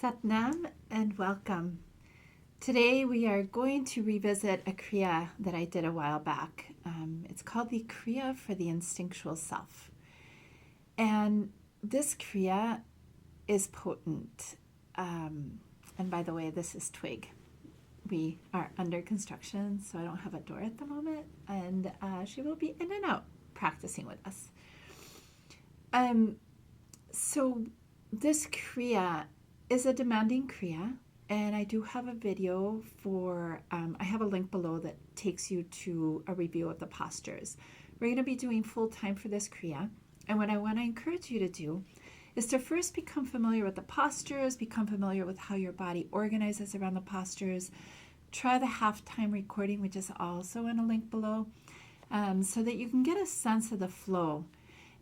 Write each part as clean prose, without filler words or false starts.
Satnam and welcome. Today we are going to revisit a Kriya that I did a while back. It's called the Kriya for the Instinctual Self. And this Kriya is potent. And by the way, this is Twig. We are under construction, so I don't have a door at the moment. And she will be in and out practicing with us. So this Kriya is a demanding Kriya, and I do have a video for, I have a link below that takes you to a review of the postures. We're going to be doing full time for this Kriya, and what I want to encourage you to do is to first become familiar with the postures, become familiar with how your body organizes around the postures. Try the halftime recording, which is also in a link below, so that you can get a sense of the flow.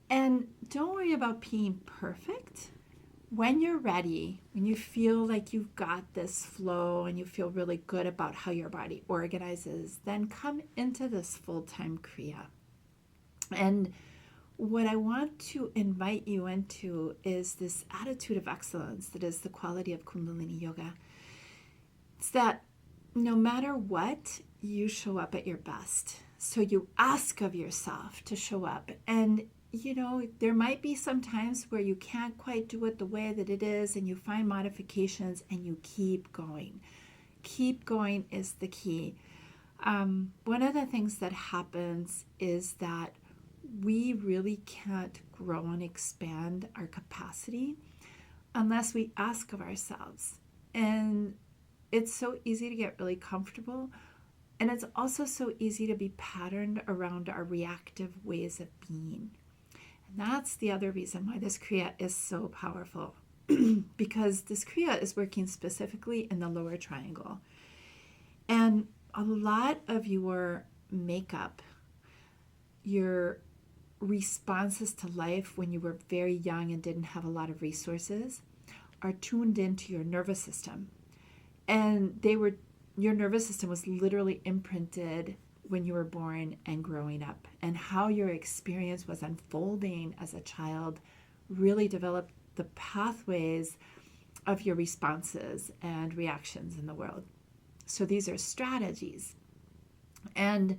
And don't worry about being perfect. When you're ready, when you feel like you've got this flow and you feel really good about how your body organizes, then come into this full-time Kriya. And what I want to invite you into is this attitude of excellence that is the quality of Kundalini Yoga. It's that no matter what, you show up at your best. So you ask of yourself to show up. And you know, there might be some times where you can't quite do it the way that it is, and you find modifications and you keep going. Keep going is the key. One of the things that happens is that we really can't grow and expand our capacity unless we ask of ourselves. And it's so easy to get really comfortable. And it's also so easy to be patterned around our reactive ways of being. That's the other reason why this Kriya is so powerful, because this Kriya is working specifically in the lower triangle. And a lot of your makeup, your responses to life when you were very young and didn't have a lot of resources, are tuned into your nervous system. And your nervous system was literally imprinted when you were born and growing up, and how your experience was unfolding as a child really developed the pathways of your responses and reactions in the world. So these are strategies, and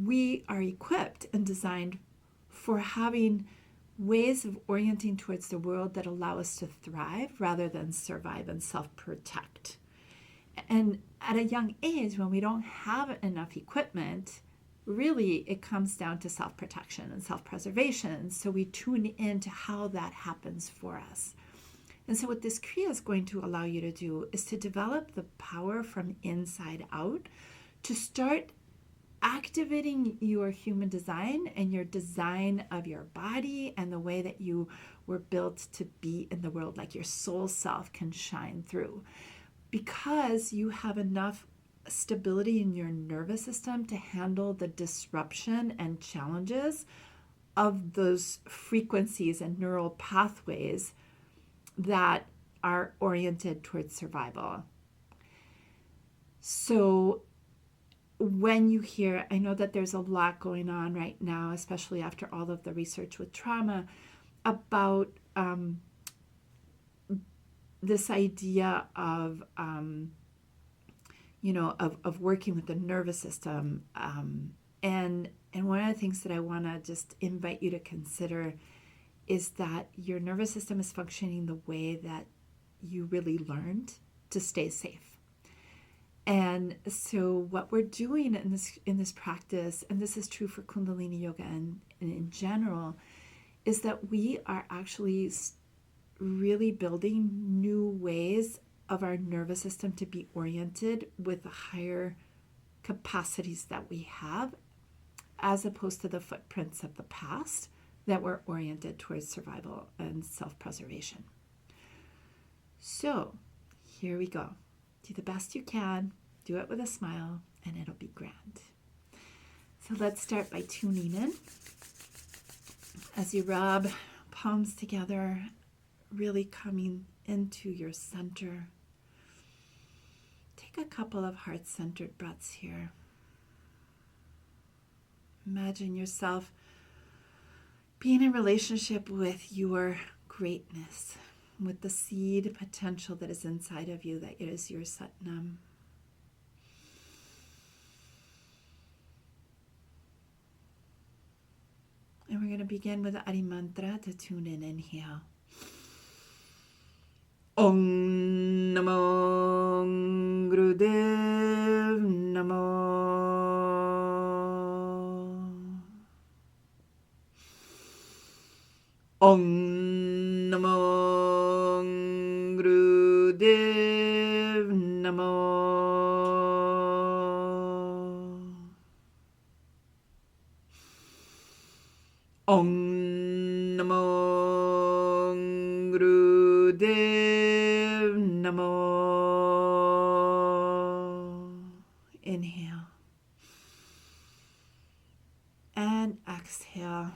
we are equipped and designed for having ways of orienting towards the world that allow us to thrive rather than survive and self-protect. And at a young age, when we don't have enough equipment, really it comes down to self-protection and self-preservation. So we tune into how that happens for us. And so what this Kriya is going to allow you to do is to develop the power from inside out to start activating your human design and your design of your body and the way that you were built to be in the world, like your soul self can shine through. Because you have enough stability in your nervous system to handle the disruption and challenges of those frequencies and neural pathways that are oriented towards survival. So when you hear, I know that there's a lot going on right now, especially after all of the research with trauma, about this idea of, of working with the nervous system. And one of the things that I want to just invite you to consider is that your nervous system is functioning the way that you really learned to stay safe. And so what we're doing in this practice, and this is true for Kundalini Yoga and in general, is that we are actually really building new ways of our nervous system to be oriented with the higher capacities that we have, as opposed to the footprints of the past that were oriented towards survival and self-preservation. So here we go. Do the best you can, do it with a smile, and it'll be grand. So let's start by tuning in. As you rub palms together, really coming into your center. Take a couple of heart-centered breaths here. Imagine yourself being in relationship with your greatness, with the seed potential that is inside of you, that is your Satnam. And we're going to begin with the Adi Mantra to tune in. Inhale. Om Namo Gurudev Namo. Om Namo Gurudev Namo. Om Namo Gurudev Namo. Inhale. And exhale.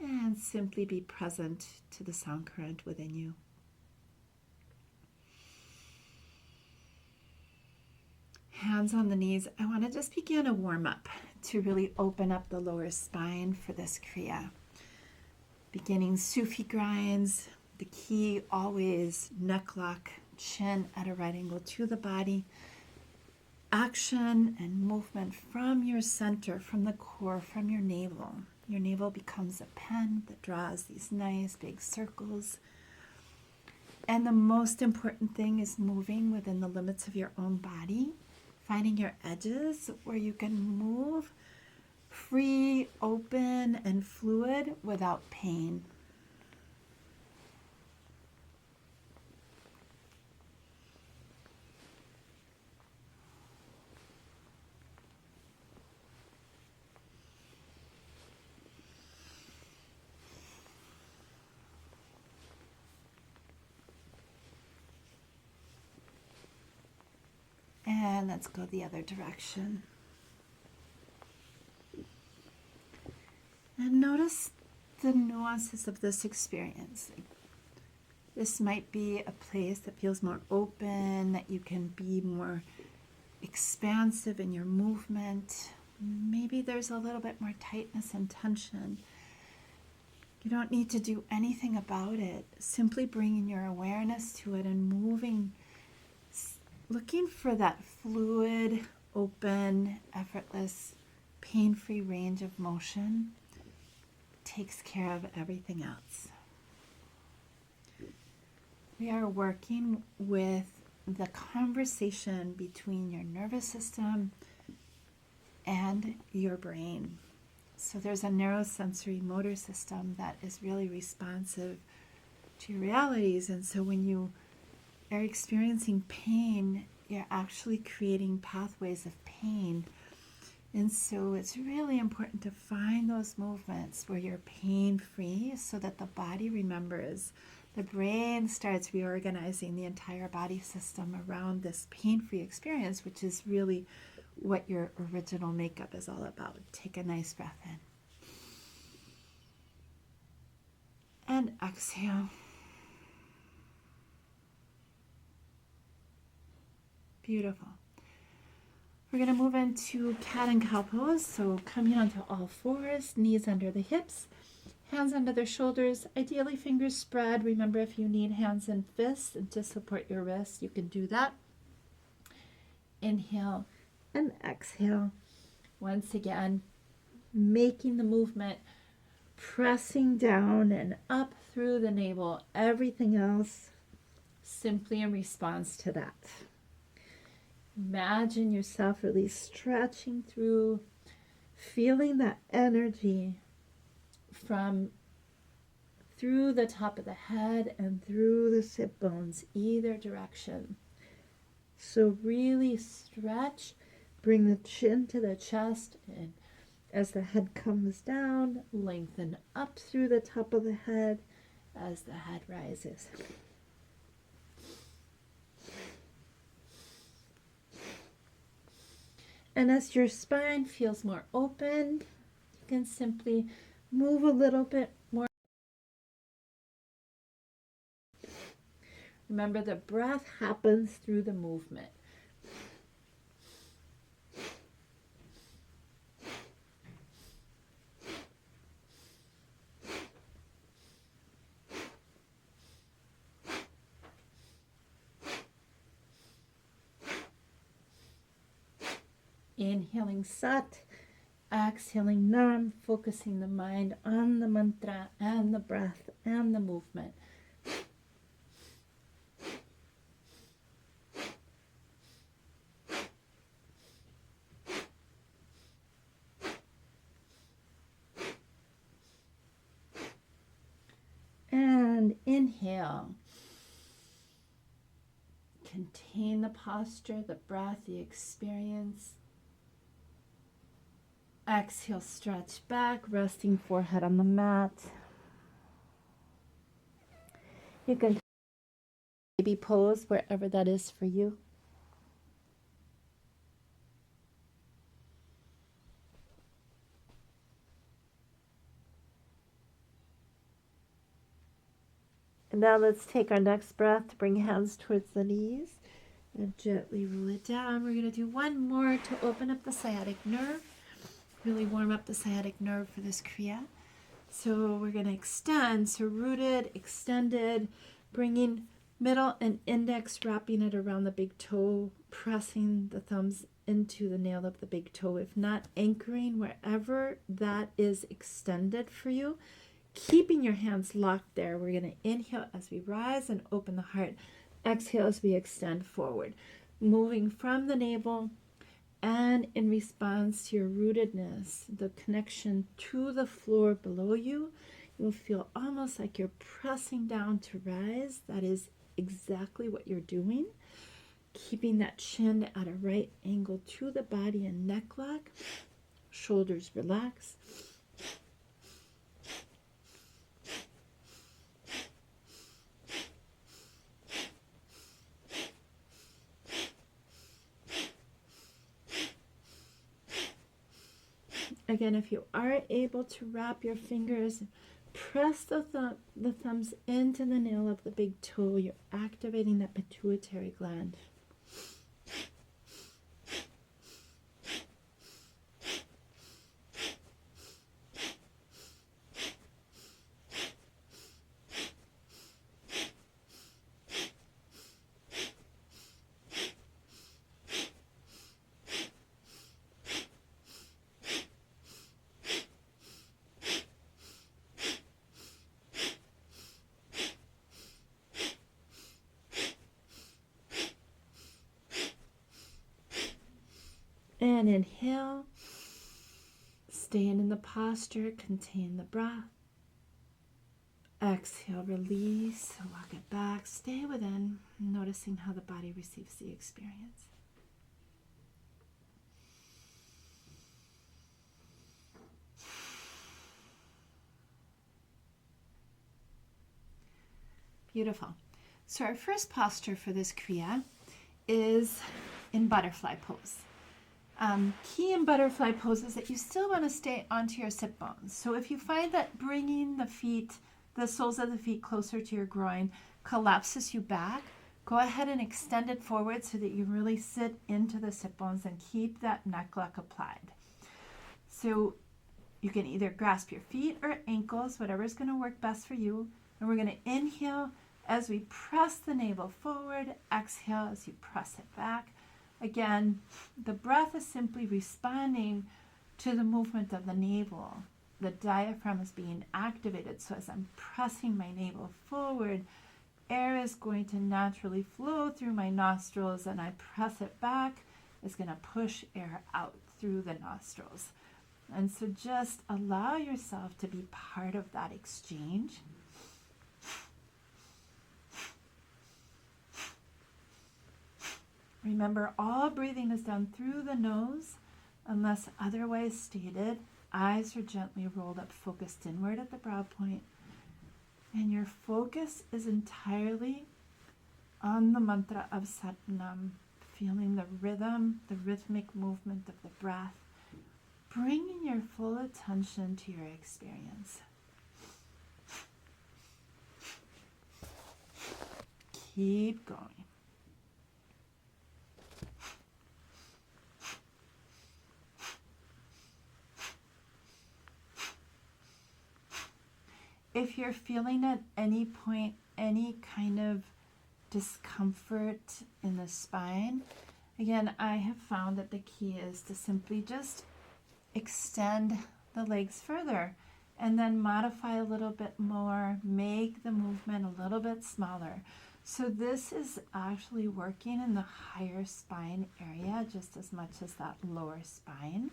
And simply be present to the sound current within you. Hands on the knees. I want to just begin a warm-up to really open up the lower spine for this Kriya. Beginning Sufi grinds, the key always neck lock, chin at a right angle to the body. Action and movement from your center, from the core, from your navel. Your navel becomes a pen that draws these nice big circles. And the most important thing is moving within the limits of your own body, finding your edges where you can move free, open, and fluid without pain. And let's go the other direction. And notice the nuances of this experience. This might be a place that feels more open, that you can be more expansive in your movement. Maybe there's a little bit more tightness and tension. You don't need to do anything about it. Simply bringing your awareness to it and moving, looking for that fluid, open, effortless, pain-free range of motion takes care of everything else. We are working with the conversation between your nervous system and your brain. So there's a neurosensory motor system that is really responsive to your realities. And so when you are experiencing pain, you're actually creating pathways of pain. And so it's really important to find those movements where you're pain-free so that the body remembers. The brain starts reorganizing the entire body system around this pain-free experience, which is really what your original makeup is all about. Take a nice breath in. And exhale. Beautiful. We're going to move into cat and cow pose. So coming onto all fours, knees under the hips, hands under the shoulders, ideally fingers spread. Remember, if you need hands and fists to support your wrists, you can do that. Inhale and exhale. Once again, making the movement, pressing down and up through the navel. Everything else simply in response to that. Imagine yourself really stretching through, feeling that energy from through the top of the head and through the sit bones, either direction. So really stretch, bring the chin to the chest, and as the head comes down, lengthen up through the top of the head as the head rises. And as your spine feels more open, you can simply move a little bit more. Remember, the breath happens through the movement. Inhaling Sat, exhaling Nam, focusing the mind on the mantra and the breath and the movement. And inhale. Contain the posture, the breath, the experience. Exhale, stretch back, resting forehead on the mat. You can baby pose wherever that is for you. And now let's take our next breath, bring hands towards the knees and gently roll it down. We're going to do one more to open up the sciatic nerve, really warm up the sciatic nerve for this Kriya. So we're going to extend, so rooted, extended, bringing middle and index, wrapping it around the big toe, pressing the thumbs into the nail of the big toe. If not, anchoring wherever that is extended for you. Keeping your hands locked there. We're going to inhale as we rise and open the heart. Exhale as we extend forward. Moving from the navel and in response to your rootedness, the connection to the floor below you, you'll feel almost like you're pressing down to rise. That is exactly what you're doing. Keeping that chin at a right angle to the body and neck lock. Shoulders relax. Again, if you are able to wrap your fingers, press the thumbs into the nail of the big toe. You're activating that pituitary gland. And inhale, staying in the posture, contain the breath. Exhale, release, walk it back, stay within, noticing how the body receives the experience. Beautiful. So our first posture for this Kriya is in butterfly pose. Key in butterfly pose is that you still want to stay onto your sit bones. So if you find that bringing the feet, the soles of the feet closer to your groin collapses you back, go ahead and extend it forward so that you really sit into the sit bones and keep that neck lock applied. So you can either grasp your feet or ankles, whatever is going to work best for you. And we're going to inhale as we press the navel forward, exhale as you press it back. Again, the breath is simply responding to the movement of the navel. The diaphragm is being activated, so as I'm pressing my navel forward, air is going to naturally flow through my nostrils, and I press it back, it's going to push air out through the nostrils. And so just allow yourself to be part of that exchange. Remember, all breathing is done through the nose, unless otherwise stated. Eyes are gently rolled up, focused inward at the brow point. And your focus is entirely on the mantra of Sat Nam, feeling the rhythm, the rhythmic movement of the breath, bringing your full attention to your experience. Keep going. If you're feeling at any point any kind of discomfort in the spine, Again, I have found that the key is to simply just extend the legs further and then modify a little bit more, make the movement a little bit smaller. So this is actually working in the higher spine area just as much as that lower spine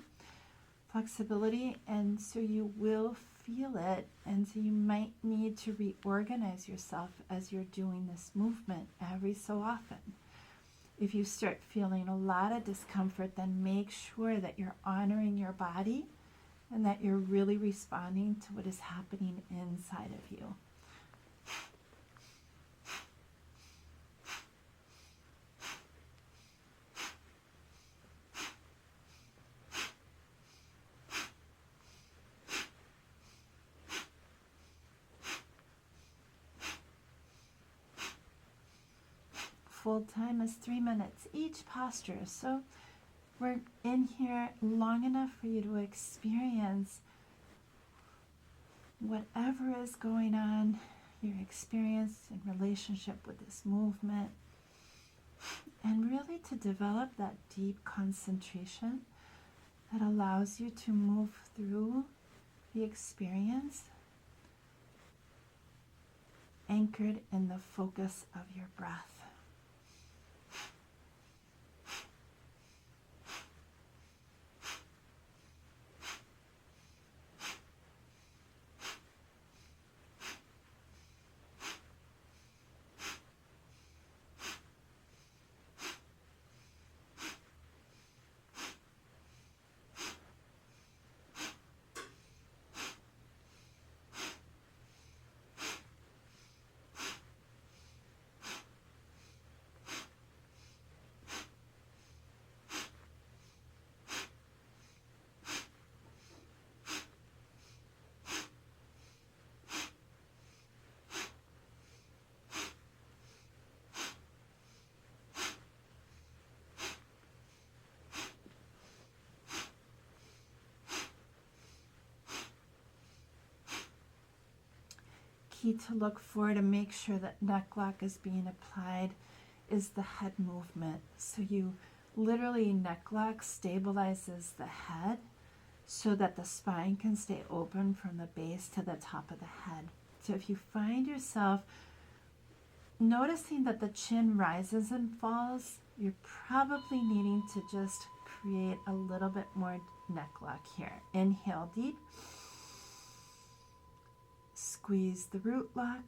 flexibility, and so you will feel it, and so you might need to reorganize yourself as you're doing this movement every so often. If you start feeling a lot of discomfort, then make sure that you're honoring your body and that you're really responding to what is happening inside of you. Full time is 3 minutes each posture. So we're in here long enough for you to experience whatever is going on, your experience in relationship with this movement, and really to develop that deep concentration that allows you to move through the experience anchored in the focus of your breath. Key to look for to make sure that neck lock is being applied is the head movement. So you literally, neck lock stabilizes the head so that the spine can stay open from the base to the top of the head. So if you find yourself noticing that the chin rises and falls, you're probably needing to just create a little bit more neck lock here. Inhale deep. Squeeze the root lock.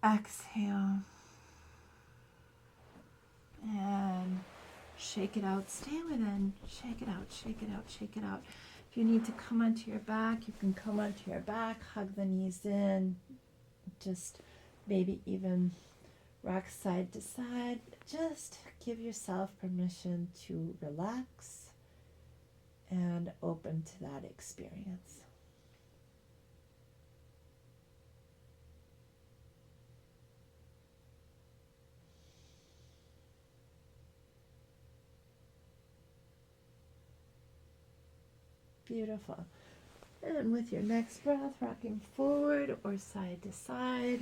Exhale. And shake it out. Stay within. Shake it out, shake it out, shake it out. If you need to come onto your back, you can come onto your back. Hug the knees in. Just maybe even rock side to side. Just give yourself permission to relax and open to that experience. Beautiful. And with your next breath, rocking forward or side to side.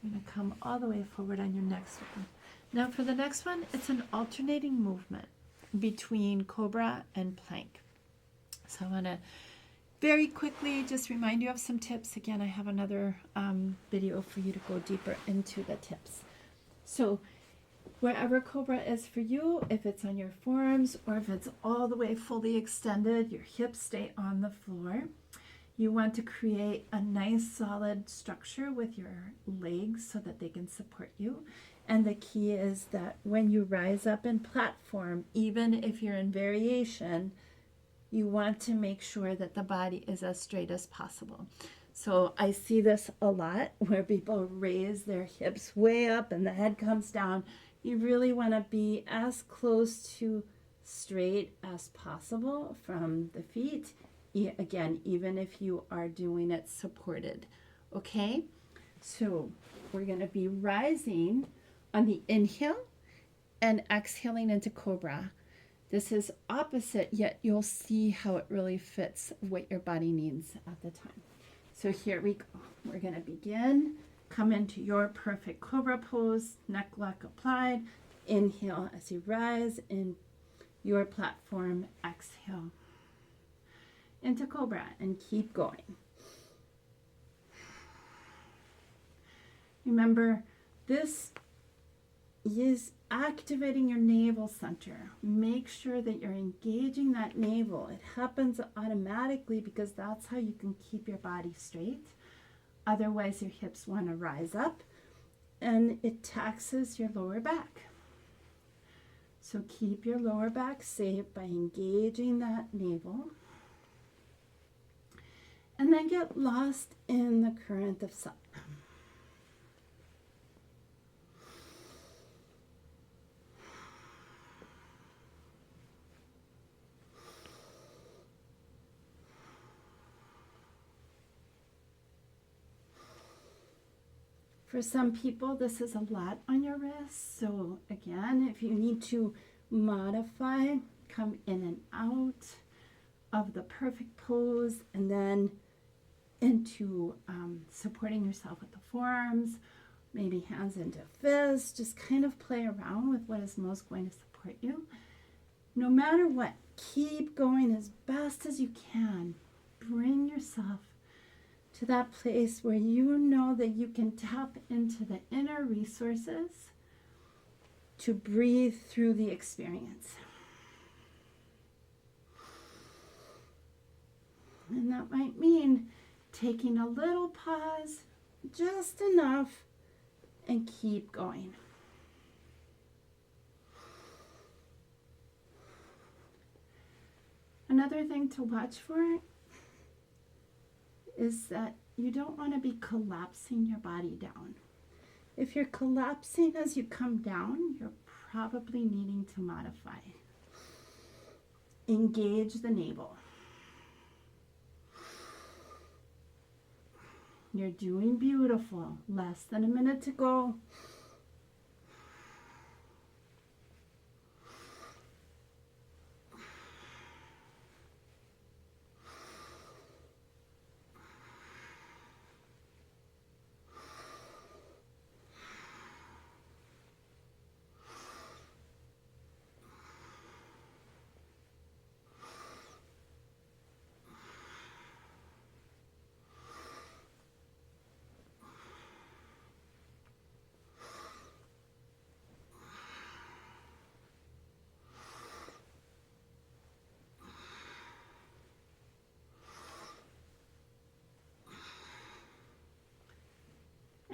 You're going to come all the way forward on your next one. Now for the next one, it's an alternating movement between cobra and plank. So I want to very quickly just remind you of some tips. Again, I have another video for you to go deeper into the tips. So wherever cobra is for you, if it's on your forearms or if it's all the way fully extended, your hips stay on the floor. You want to create a nice solid structure with your legs so that they can support you. And the key is that when you rise up in platform, even if you're in variation, you want to make sure that the body is as straight as possible. So I see this a lot where people raise their hips way up and the head comes down. You really want to be as close to straight as possible from the feet. Again, even if you are doing it supported. Okay, so we're going to be rising on the inhale and exhaling into cobra. This is opposite, yet you'll see how it really fits what your body needs at the time. So here we go. We're going to begin. Come into your perfect cobra pose, neck lock applied. Inhale as you rise in your platform. Exhale into cobra and keep going. Remember, this is activating your navel center. Make sure that you're engaging that navel. It happens automatically because that's how you can keep your body straight. Otherwise, your hips want to rise up and it taxes your lower back. So keep your lower back safe by engaging that navel. And then get lost in the current of sun. For some people, this is a lot on your wrist. So again, if you need to modify, come in and out of the perfect pose and then into supporting yourself with the forearms, maybe hands into fists. Just kind of play around with what is most going to support you. No matter what, keep going as best as you can. Bring yourself to that place where you know that you can tap into the inner resources to breathe through the experience. And that might mean taking a little pause, just enough, and keep going. Another thing to watch for is that you don't want to be collapsing your body down. If you're collapsing as you come down, you're probably needing to modify. Engage the navel. You're doing beautiful. Less than a minute to go.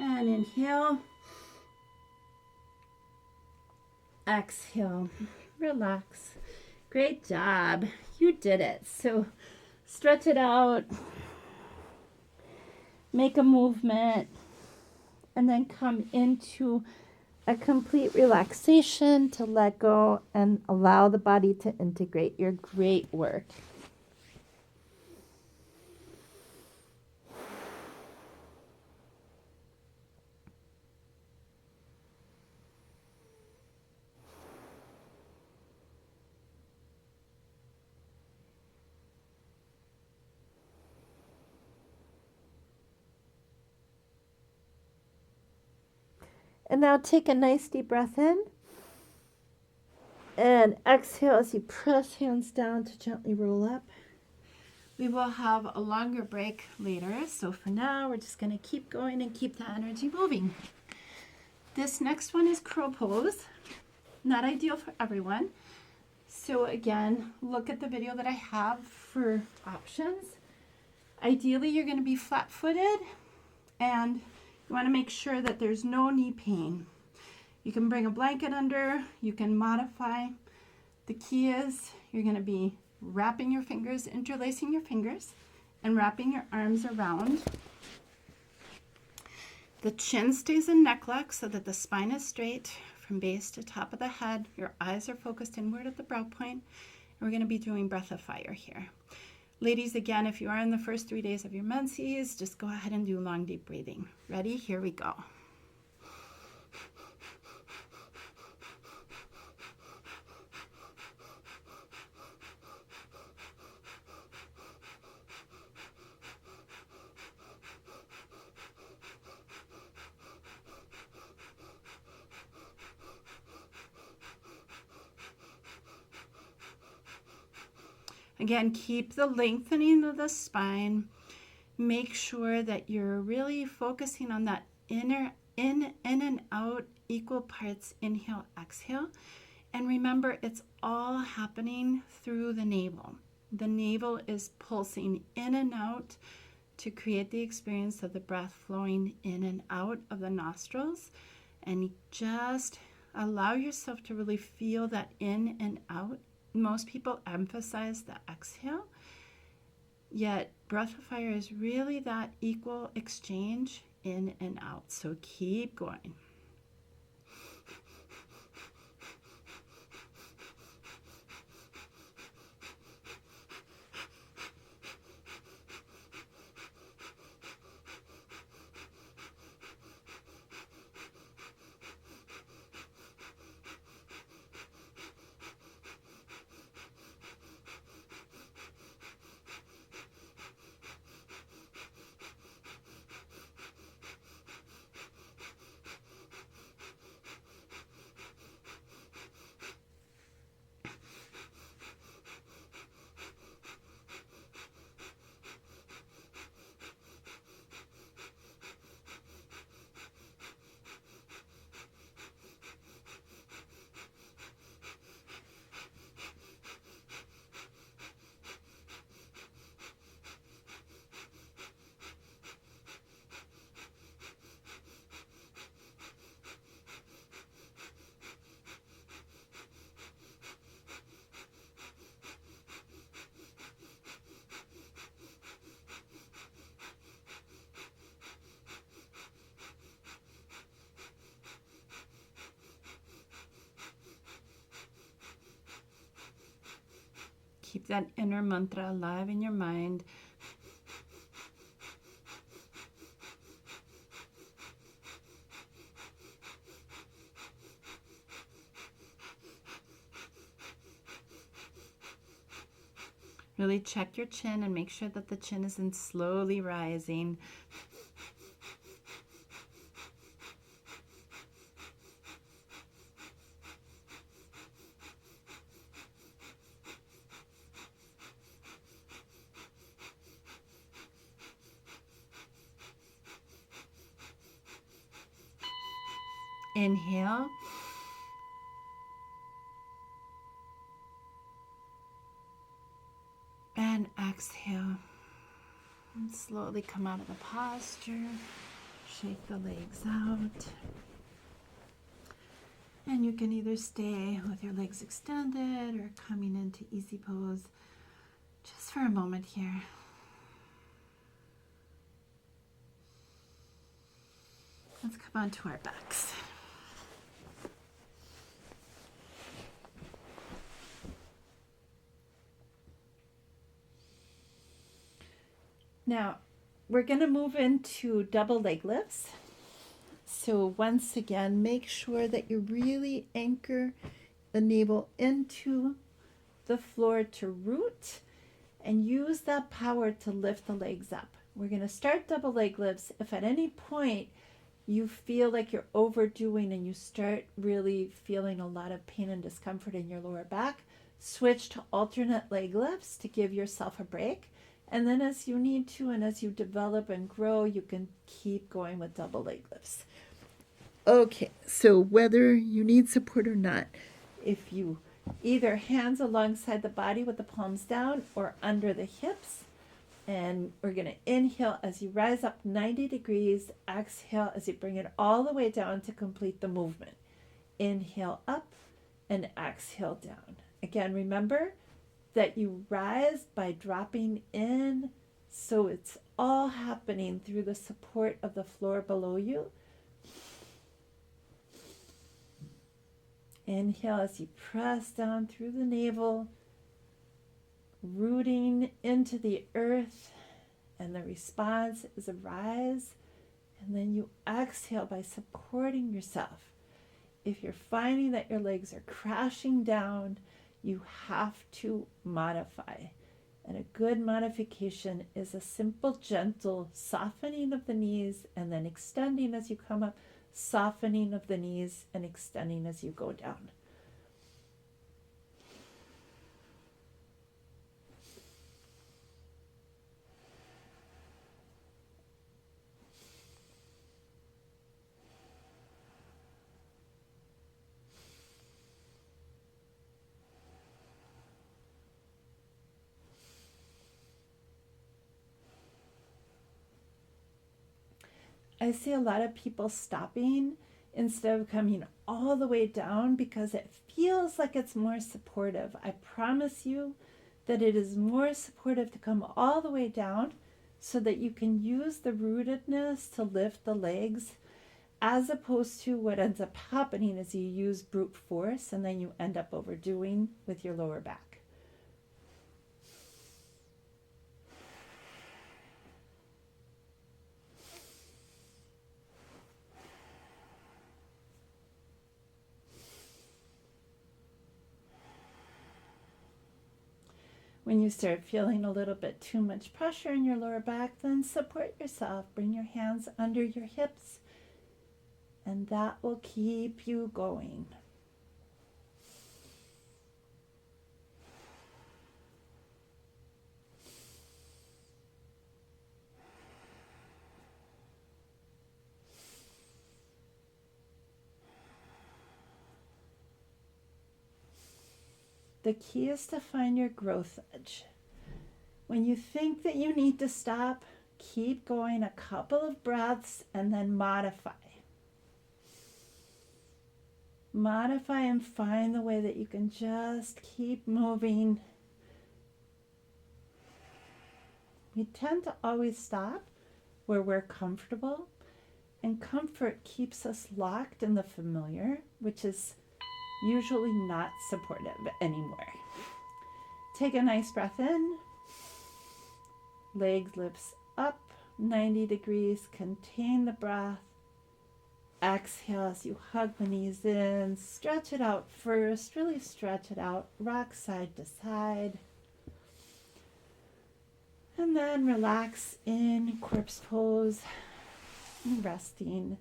And inhale. Exhale. Relax. Great job. You did it. So stretch it out. Make a movement. And then come into a complete relaxation to let go and allow the body to integrate your great work. And now take a nice deep breath in. And exhale as you press hands down to gently roll up. We will have a longer break later. So for now, we're just going to keep going and keep the energy moving. This next one is crow pose. Not ideal for everyone. So again, look at the video that I have for options. Ideally, you're going to be flat-footed and you want to make sure that there's no knee pain. You can bring a blanket under, you can modify. The key is you're going to be wrapping your fingers, interlacing your fingers, and wrapping your arms around. The chin stays in neck lock so that the spine is straight from base to top of the head. Your eyes are focused inward at the brow point. And we're going to be doing breath of fire here. Ladies, again, if you are in the first 3 days of your menses, just go ahead and do long, deep breathing. Ready? Here we go. Again, keep the lengthening of the spine. Make sure that you're really focusing on that inner in and out, equal parts, inhale, exhale. And remember, it's all happening through the navel. The navel is pulsing in and out to create the experience of the breath flowing in and out of the nostrils. And just allow yourself to really feel that in and out. Most people emphasize the exhale, yet breath of fire is really that equal exchange in and out. So keep going. Keep that inner mantra alive in your mind. Really check your chin and make sure that the chin isn't slowly rising. Inhale. And exhale. And slowly come out of the posture. Shake the legs out. And you can either stay with your legs extended or coming into easy pose just for a moment here. Let's come onto our backs. Now, we're going to move into double leg lifts. So once again, make sure that you really anchor the navel into the floor to root and use that power to lift the legs up. We're going to start double leg lifts. If at any point you feel like you're overdoing and you start really feeling a lot of pain and discomfort in your lower back, switch to alternate leg lifts to give yourself a break. And then as you need to and as you develop and grow, you can keep going with double leg lifts. Okay, so whether you need support or not, if you either hands alongside the body with the palms down or under the hips, and we're going to inhale as you rise up 90 degrees, exhale as you bring it all the way down to complete the movement. Inhale up and exhale down. Again, remember that you rise by dropping in, so it's all happening through the support of the floor below you. Inhale as you press down through the navel, rooting into the earth, and the response is a rise. And then you exhale by supporting yourself. If you're finding that your legs are crashing down, you have to modify. And a good modification is a simple, gentle softening of the knees and then extending as you come up, softening of the knees and extending as you go down. I see a lot of people stopping instead of coming all the way down because it feels like it's more supportive. I promise you that it is more supportive to come all the way down so that you can use the rootedness to lift the legs, as opposed to what ends up happening is you use brute force and then you end up overdoing with your lower back. When you start feeling a little bit too much pressure in your lower back, then support yourself. Bring your hands under your hips, and that will keep you going. The key is to find your growth edge. When you think that you need to stop, keep going a couple of breaths and then modify. Modify and find the way that you can just keep moving. We tend to always stop where we're comfortable, and comfort keeps us locked in the familiar, which is usually not supportive anymore. Take a nice breath in. Legs lifts up 90 degrees. Contain the breath. Exhale as you hug the knees in. Stretch it out first. Really stretch it out. Rock side to side. And then relax in corpse pose. Resting.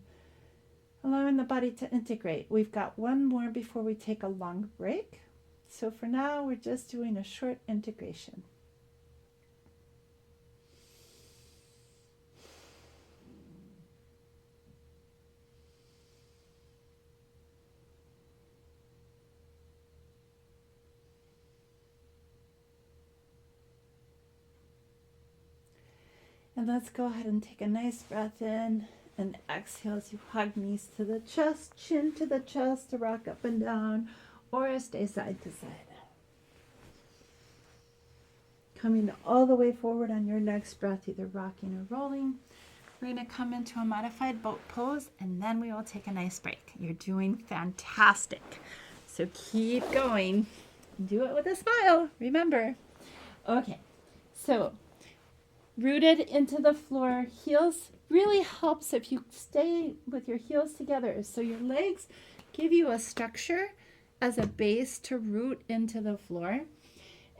Allowing the body to integrate. We've got one more before we take a long break. So for now, we're just doing a short integration. And let's go ahead and take a nice breath in. And exhale as you hug knees to the chest, chin to the chest to rock up and down, or stay side to side. Coming all the way forward on your next breath, either rocking or rolling. We're going to come into a modified boat pose, and then we will take a nice break. You're doing fantastic. So keep going. Do it with a smile, remember. Okay, so rooted into the floor, heels really helps if you stay with your heels together. So your legs give you a structure as a base to root into the floor.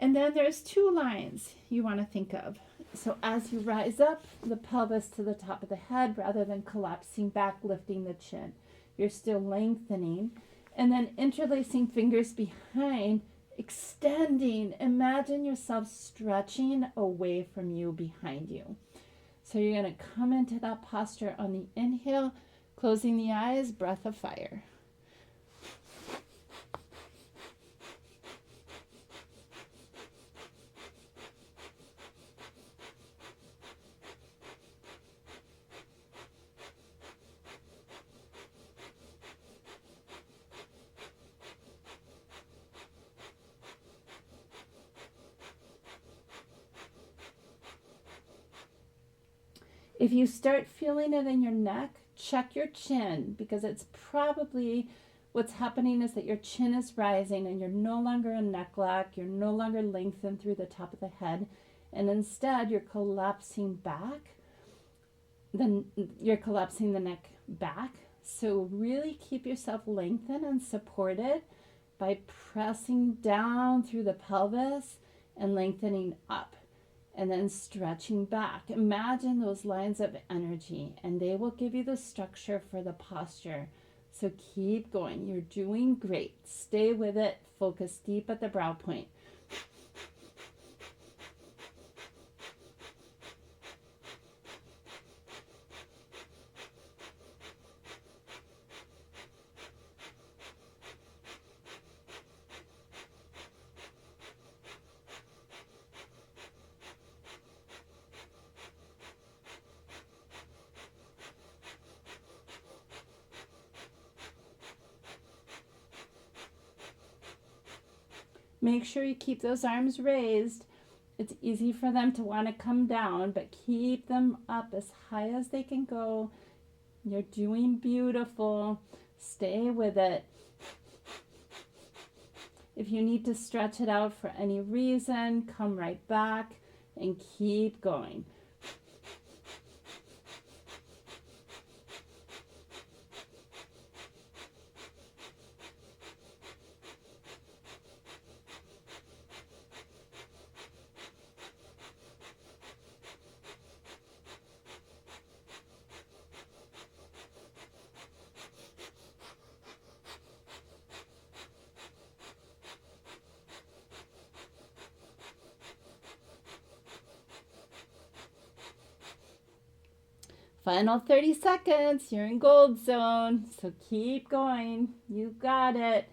And then there's two lines you want to think of. So as you rise up, the pelvis to the top of the head rather than collapsing back, lifting the chin. You're still lengthening. And then interlacing fingers behind, extending. Imagine yourself stretching away from you behind you. So you're going to come into that posture on the inhale, closing the eyes, breath of fire. If you start feeling it in your neck, check your chin, because it's probably what's happening is that your chin is rising and you're no longer in neck lock, you're no longer lengthened through the top of the head, and instead you're collapsing back. Then you're collapsing the neck back. So really keep yourself lengthened and supported by pressing down through the pelvis and lengthening up. And then stretching back. Imagine those lines of energy, and they will give you the structure for the posture. So keep going. You're doing great. Stay with it. Focus deep at the brow point. Make sure you keep those arms raised. It's easy for them to want to come down, but keep them up as high as they can go. You're doing beautiful. Stay with it. If you need to stretch it out for any reason, come right back and keep going. Final 30 seconds. You're in gold zone. So keep going. You got it.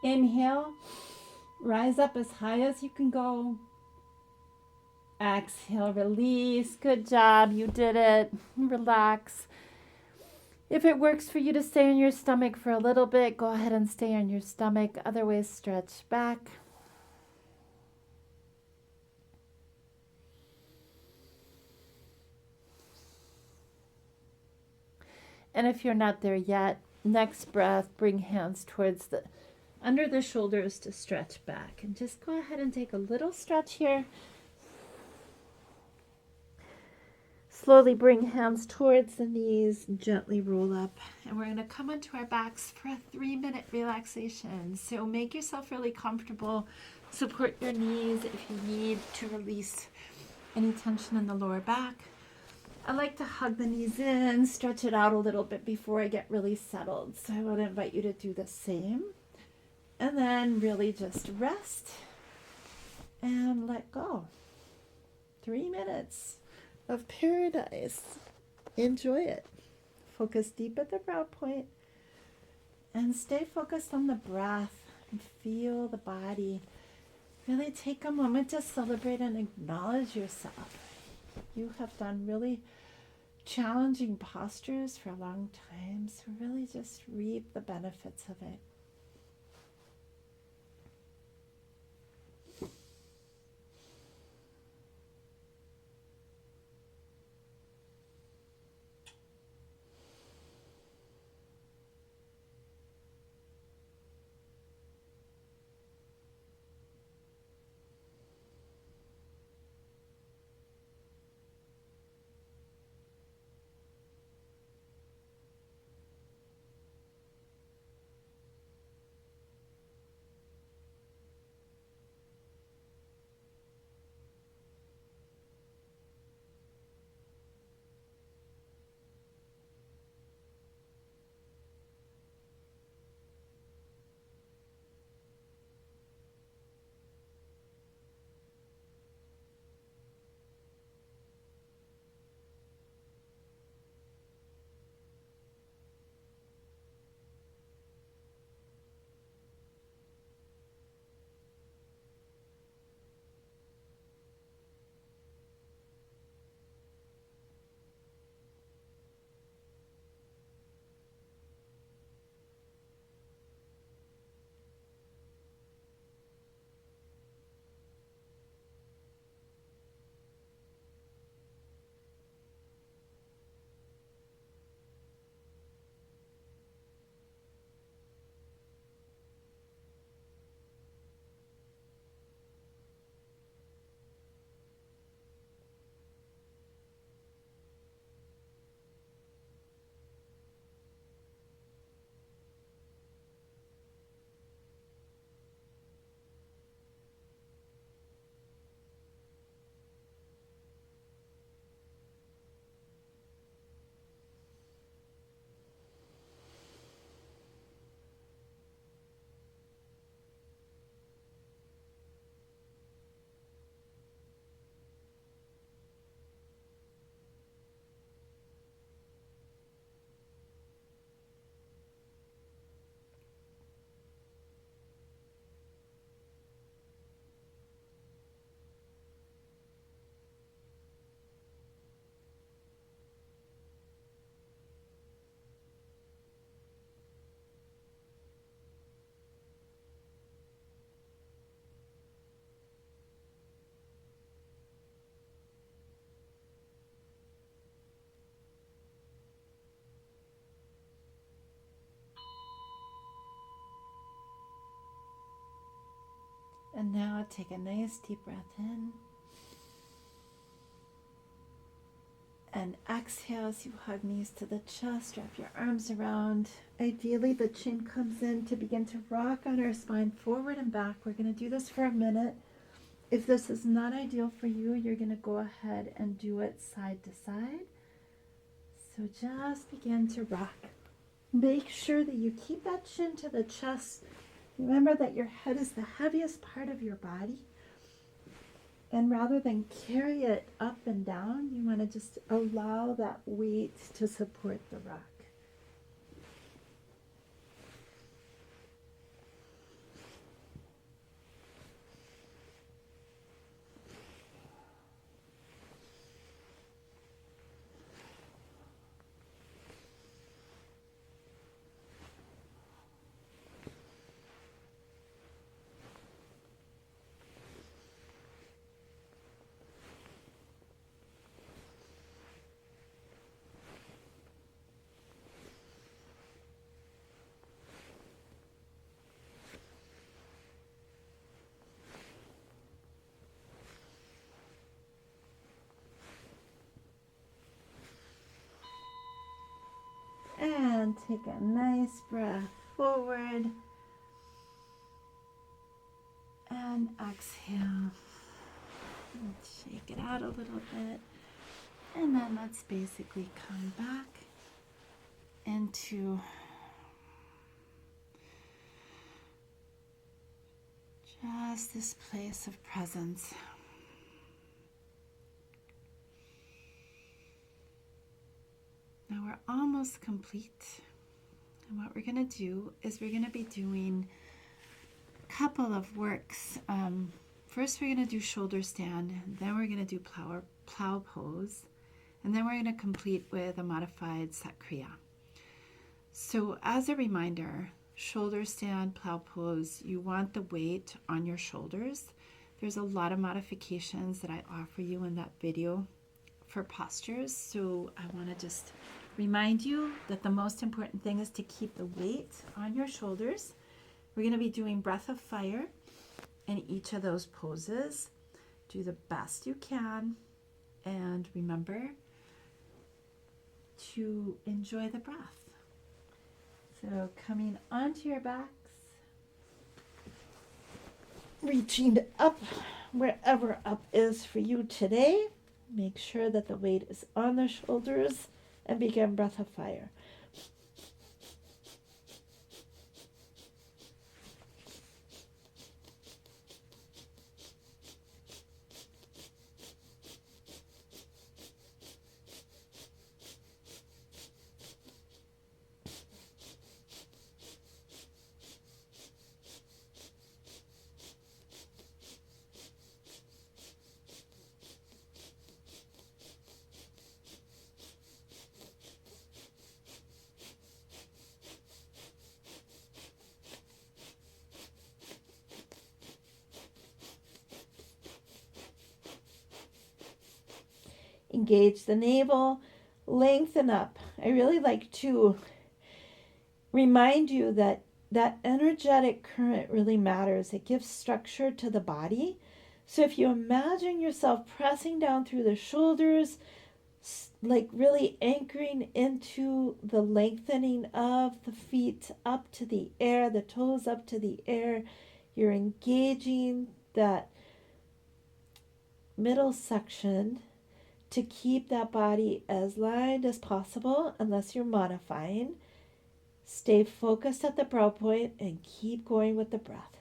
Inhale. Rise up as high as you can go. Exhale, release. Good job. You did it. Relax. If it works for you to stay on your stomach for a little bit, go ahead and stay on your stomach. Otherwise, stretch back. And if you're not there yet, next breath, bring hands towards the under the shoulders to stretch back. And just go ahead and take a little stretch here. Slowly bring hands towards the knees, gently roll up. And we're going to come onto our backs for a 3-minute relaxation. So make yourself really comfortable. Support your knees if you need to release any tension in the lower back. I like to hug the knees in, stretch it out a little bit before I get really settled. So I would invite you to do the same. And then really just rest and let go. 3 minutes of paradise. Enjoy it. Focus deep at the brow point and stay focused on the breath and feel the body. Really take a moment to celebrate and acknowledge yourself. You have done really challenging postures for a long time, so really just reap the benefits of it. And now take a nice deep breath in. And exhale as you hug knees to the chest, wrap your arms around. Ideally, the chin comes in to begin to rock on our spine forward and back. We're going to do this for a minute. If this is not ideal for you, you're going to go ahead and do it side to side. So just begin to rock. Make sure that you keep that chin to the chest. Remember that your head is the heaviest part of your body. And rather than carry it up and down, you want to just allow that weight to support the rock. And take a nice breath forward. And exhale. And shake it out a little bit. And then let's basically come back into just this place of presence. Now we're almost complete. And what we're going to do is we're going to be doing a couple of works. First we're going to do shoulder stand, then we're going to do plow pose, and then we're going to complete with a modified set Kriya. So as a reminder, shoulder stand, plow pose, you want the weight on your shoulders. There's a lot of modifications that I offer you in that video for postures. So I want to just remind you that the most important thing is to keep the weight on your shoulders. We're going to be doing breath of fire in each of those poses. Do the best you can, and remember to enjoy the breath. So coming onto your backs, reaching up wherever up is for you today. Make sure that the weight is on the shoulders and begin breath of fire. Engage the navel, lengthen up. I really like to remind you that that energetic current really matters. It gives structure to the body. So if you imagine yourself pressing down through the shoulders, like really anchoring into the lengthening of the feet up to the air, the toes up to the air, you're engaging that middle section to keep that body as lined as possible, unless you're modifying. Stay focused at the brow point and keep going with the breath.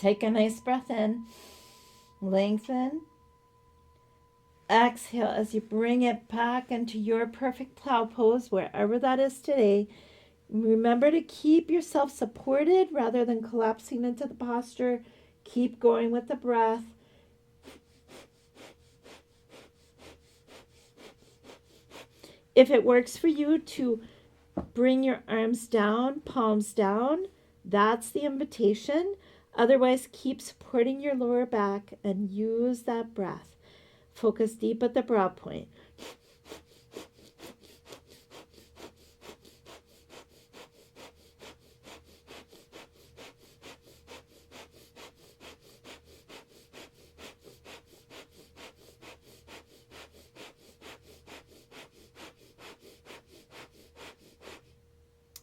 Take a nice breath in. Lengthen. Exhale as you bring it back into your perfect plow pose, wherever that is today. Remember to keep yourself supported rather than collapsing into the posture. Keep going with the breath. If it works for you to bring your arms down, palms down, that's the invitation. Otherwise, keep supporting your lower back and use that breath. Focus deep at the brow point.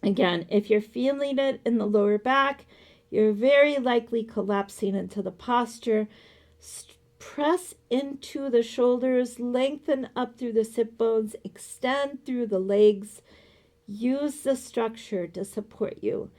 Again, if you're feeling it in the lower back, you're very likely collapsing into the posture. Press into the shoulders, lengthen up through the sit bones, extend through the legs. Use the structure to support you.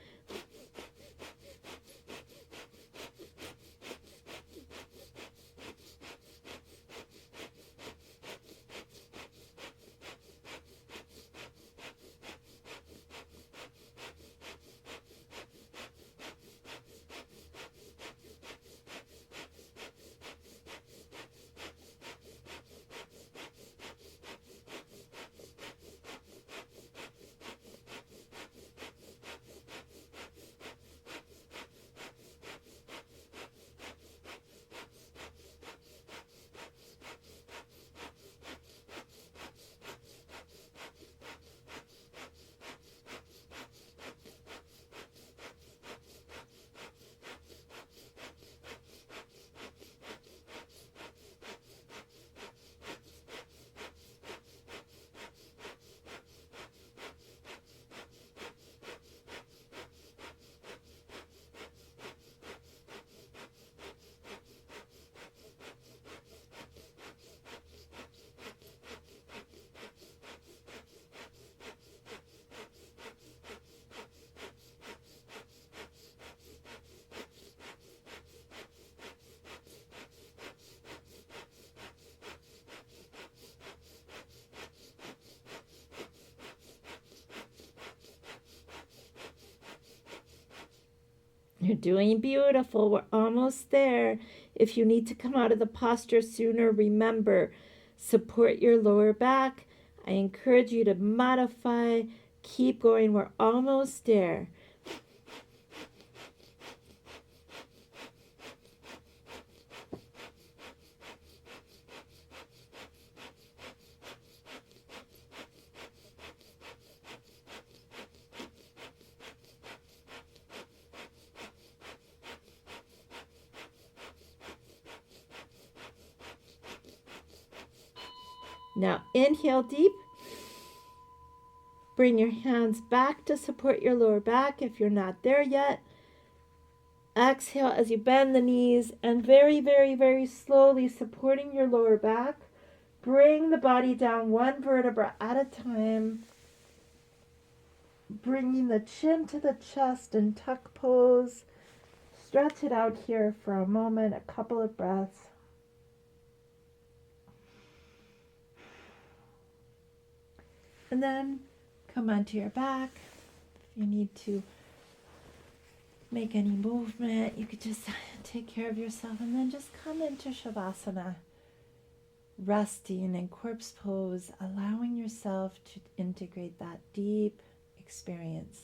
You're doing beautiful. We're almost there. If you need to come out of the posture sooner, remember, support your lower back. I encourage you to modify. Keep going. We're almost there. Now inhale deep. Bring your hands back to support your lower back if you're not there yet. Exhale as you bend the knees and very, very, very slowly supporting your lower back. Bring the body down one vertebra at a time. Bringing the chin to the chest and tuck pose. Stretch it out here for a moment, a couple of breaths. And then come onto your back. If you need to make any movement, you could just take care of yourself and then just come into Shavasana, resting in corpse pose, allowing yourself to integrate that deep experience.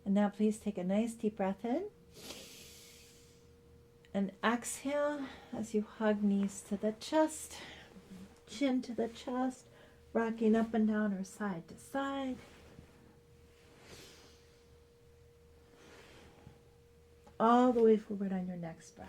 And now please take a nice deep breath in. And exhale as you hug knees to the chest, chin to the chest, rocking up and down or side to side. All the way forward on your next breath.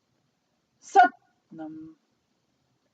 Satnam.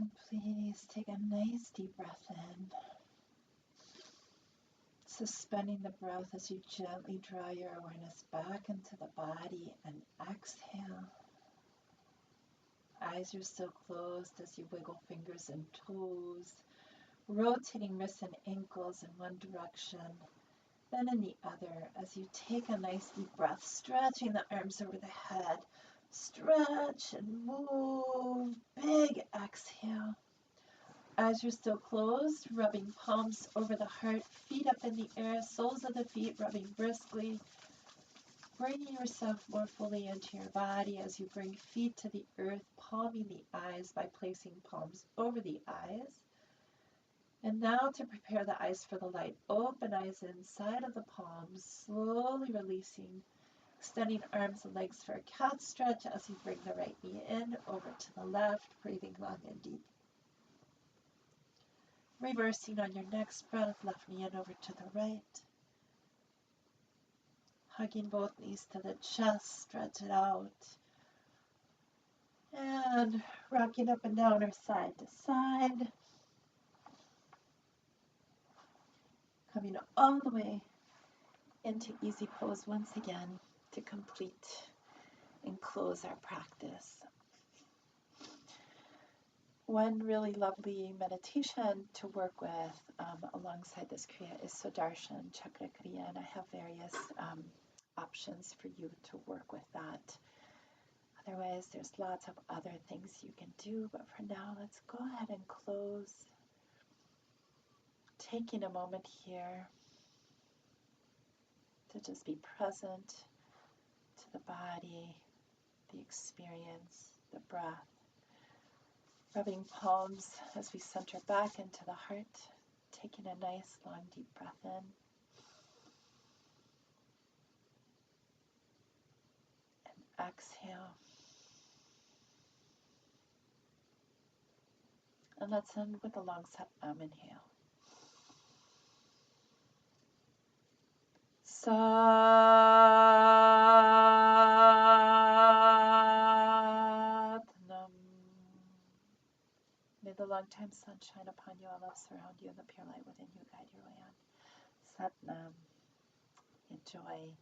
And please take a nice deep breath in, suspending the breath as you gently draw your awareness back into the body, and exhale. Eyes are still closed as you wiggle fingers and toes, rotating wrists and ankles in one direction, then in the other, as you take a nice deep breath, stretching the arms over the head. Stretch and move. Big exhale. Eyes are still closed, rubbing palms over the heart, feet up in the air, soles of the feet rubbing briskly. Bringing yourself more fully into your body as you bring feet to the earth, palming the eyes by placing palms over the eyes. And now to prepare the eyes for the light, open eyes inside of the palms, slowly releasing, extending arms and legs for a cat stretch as you bring the right knee in, over to the left, breathing long and deep. Reversing on your next breath, left knee in over to the right. Hugging both knees to the chest, stretch it out. And rocking up and down or side to side. Coming all the way into easy pose once again to complete and close our practice. One really lovely meditation to work with alongside this Kriya is Sudarshan Chakra Kriya, and I have various options for you to work with that. Otherwise, there's lots of other things you can do, but for now, let's go ahead and close. Taking a moment here to just be present to the body, the experience, the breath. Rubbing palms as we center back into the heart, taking a nice long deep breath in. And exhale. And let's end with a long inhale. Satnam. May the long-time sun shine upon you, all love surround you, and the pure light within you guide your way on. Satnam. Enjoy.